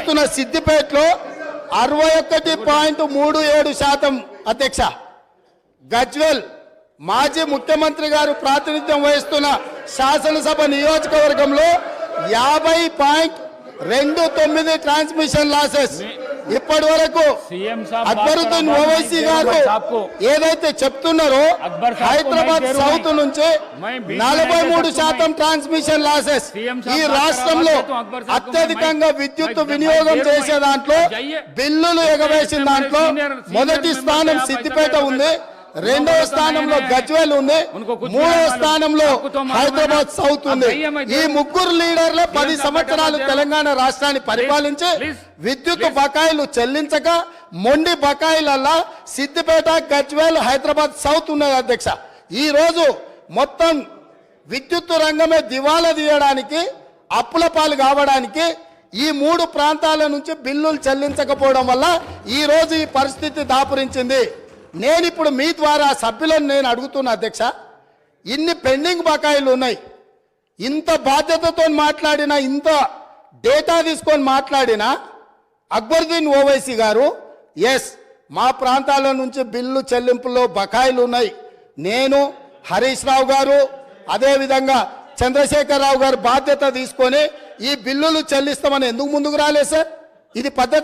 వహిస్తున్న సిద్దిపేటలో 61.37% అధ్యక్ష. గజ్వేల్ మాజీ ముఖ్యమంత్రి గారు ప్రాతినిధ్యం వహిస్తున్న శాసనసభ నియోజకవర్గంలో 50.29 ట్రాన్స్మిషన్ లాసెస్. ఇప్పటి వరకు అక్బరుద్దీన్ ఓవైసీ గారు ఏదైతే చెప్తున్నారో హైదరాబాద్ సౌత్ నుంచి 43% ట్రాన్స్మిషన్ లాసెస్. ఈ రాష్ట్రంలో అత్యధికంగా విద్యుత్ వినియోగం చేసే దాంట్లో, బిల్లులు ఎగవేసిన దాంట్లో మొదటి స్థానం సిద్దిపేట ఉంది, రెండవ స్థానంలో గజ్వేల్ ఉంది, మూడవ స్థానంలో హైదరాబాద్ సౌత్ ఉంది. ఈ ముగ్గురు లీడర్లే 10 సంవత్సరాలు తెలంగాణ రాష్ట్రాన్ని పరిపాలించి విద్యుత్ బకాయిలు చెల్లించక మొండి బకాయిలల్లా సిద్దిపేట, గజ్వేల్, హైదరాబాద్ సౌత్ ఉన్నది అధ్యక్ష. ఈ రోజు మొత్తం విద్యుత్ రంగమే దివాలా తీయడానికి, అప్పుల పాలు కావడానికి ఈ 3 ప్రాంతాల నుంచి బిల్లులు చెల్లించకపోవడం వల్ల ఈ రోజు ఈ పరిస్థితి దాపురించింది. నేను ఇప్పుడు మీ ద్వారా సభ్యులను నేను అడుగుతున్నా అధ్యక్ష, ఇన్ని పెండింగ్ బకాయిలు ఉన్నాయి, ఇంత బాధ్యతతో మాట్లాడినా, ఇంత డేటా తీసుకొని మాట్లాడినా అక్బరుద్దీన్ ఓవైసీ గారు ఎస్ మా ప్రాంతాల నుంచి బిల్లు చెల్లింపులో బకాయిలు ఉన్నాయి, నేను హరీష్ రావు గారు అదేవిధంగా చంద్రశేఖర్ రావు గారు బాధ్యత తీసుకొని ఈ బిల్లులు చెల్లిస్తామని ఎందుకు ముందుకు రాలేదు సార్? ఇది పద్ధతి.